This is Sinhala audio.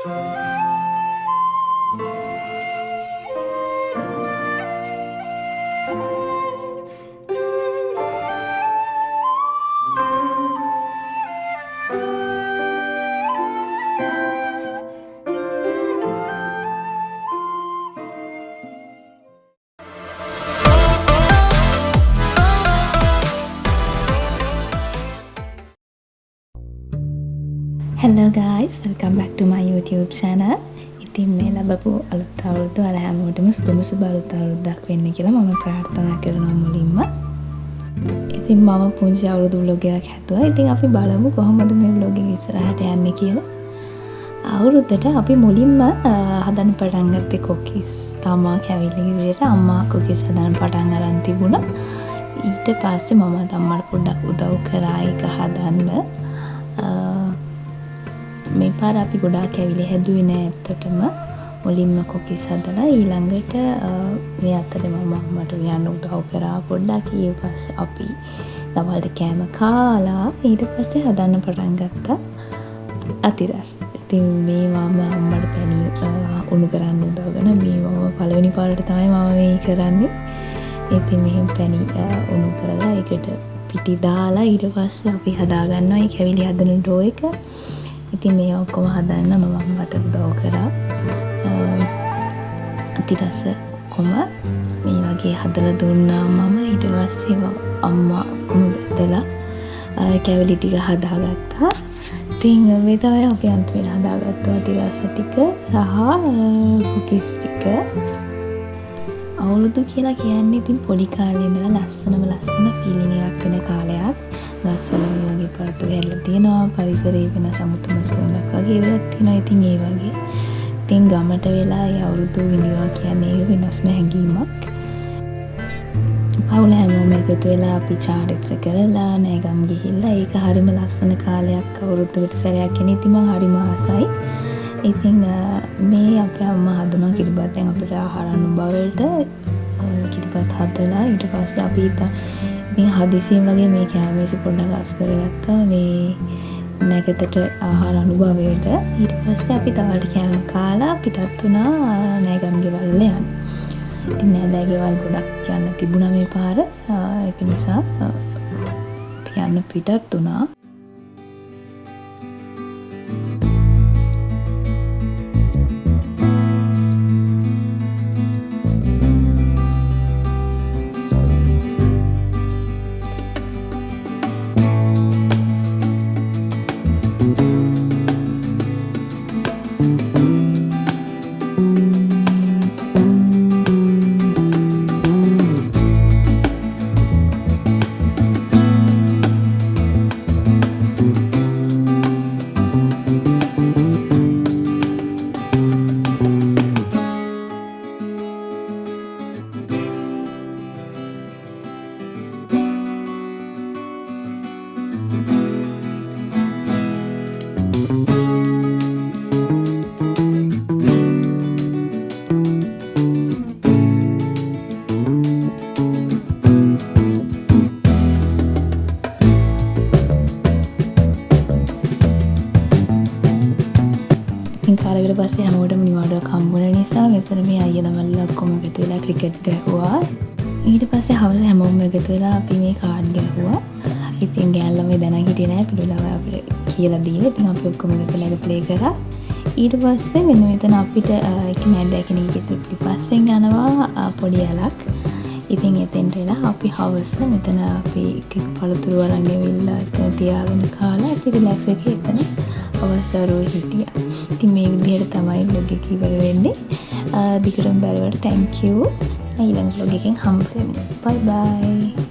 Hello guys, welcome back to my YouTube channel. ඉතින් මේ ලැබපු අලුත් අවුරුද්ද වල හැමෝටම සුබ අලුත් අවුරුද්දක් වෙන්න කියලා මම ප්‍රාර්ථනා කරනවා මුලින්ම. ඉතින් මම පුංචි අවුරුදු vlog එකක් හැදුවා. ඉතින් අපි බලමු කොහොමද මේ vlog එක ඉස්සරහට යන්නේ කියලා. අවුරුද්දට අපි මුලින්ම හදන්න පටන් ගත්තේ cookies. තාමා කැවිලි විදියට අම්මා cookies හදන්න පටන් අරන් තිබුණා. ඊට පස්සේ මම අම්මට පොඩ්ඩක් උදව් කරා ඒක හදන්න. මේ පාර අපි ගොඩාක් ඇවිල්ලා හැදුවේ නෑ ඇත්තටම. මුලින්ම cookies හදලා ඊළඟට මේ අතරේ මම අම්මට යන්න උදව් කරා පොඩ්ඩක්. ඊට පස්සේ අපි දවල්ට කෑම කාලා ඊට පස්සේ හදන්න පටන් ගත්තා අතිරස්. ඉතින් මේ මම අම්මට පැණි උණු කරන්න උදව්ගෙන මේ මම පළවෙනි පාරට තමයි මම මේ කරන්නේ. ඉතින් මෙහෙම පැණි උණු කරලා ඒකට පිටි දාලා ඊට පස්සේ අපි හදා ගන්නවා මේ කැවිලි හදන ඩෝ එක. ඉතින් මේ ඔක්කොම හදන්න මම අම්මට උදව් කරා. අතිරස ඔක්කොම මේ වගේ හදලා දුන්නා මම. ඊට පස්සේ අම්මා ඔක්කොම බෙදලා කැවිලි ටික හදාගත්තා. ඉතින් මේ තමයි අපි අන්තිමට හදාගත්ත අතිරස ටික සහ cookies ටික. අවුරුදු කියලා කියන්නේ ඉතින් පොඩි කාලේ ඉඳලා ලස්සන ෆීලිං එකක් දෙන කාලයක්. ගස්වල මේ වගේ පළතුරු හැල්ලලා තියෙනවා. පරිසරයේ වෙන සමුතුම සුවඳක් වගේ දේවල් තියෙනවා. ඉතින් ඒ වගේ. ඉතින් ගමට වෙලා ඒ අවුරුදු විඳිනවා කියන්නේ වෙනස්ම හැඟීමක්. පවුල හැමෝම එකතු වෙලා අපි චාරිත්‍ර කරලා නෑගම් ගිහිල්ලා ඒක හරිම ලස්සන කාලයක් අවුරුද්දකට සැරයක් එන. ඉතින් මම හරිම ආසයි. ඉතින් මේ අපේ අම්මා හදනවා කිරිබත්. දැන් අපිට ආහාර අනුභවයට කිරිබත් හදලා ඊට පස්සේ අපි ඉතින් හදිසියෙන් වගේ මේ කැමරේසි පොඩ්ඩක් අස් කරගත්තා මේ නැකතට ආහාර අනුභවයට. ඊට පස්සේ අපි දවල්ට කෑම කාලා පිටත් වුණා නෑගම් ගෙවල් වල යන්න. ඉතින් නෑදෑ ගෙවල් ගොඩක් යන්න තිබුණා මේ පාර. ඒක නිසා අපි යන්න පිටත් වුණා. කාලයකට පස්සේ හැමෝටම නිවාඩුවක් හම්බුන නිසා මෙතන මේ අයියලා මල්ලිලා ඔක්කොම එකතු වෙලා ක්‍රිකට් ගැහුවා. ඊට පස්සේ හවස හැමෝම එකතු වෙලා අපි මේ කාඩ් ගැහුවා. ඉතින් ගෑල්ලා මේ දැනන් හිටියේ නෑ පිළිවෙලව අපිට කියලා දීලා. ඉතින් අපි ඔක්කොම එකතු වෙලා ප්ලේ කරා. ඊට පස්සේ මෙන්න මෙතන අපිට එක නෑදෑ කෙනෙක් ගෙදර පිටිපස්සෙන් යනවා පොඩි ඇලක්. ඉතින් එතෙන්ට වෙලා අපි හවස මෙතන අපි පළතුරු අරන් ගෙවිලා තියාගෙන කාලා අපි රිලැක්ස් එකේ එතන අවසරෝ හිටියා. ඉතින් මේ විදිහට තමයි vlog එක ඉවර වෙන්නේ. දිගටම බලවට thank you. ඊළඟ vlog එකෙන් හම්බ වෙමු. bye bye.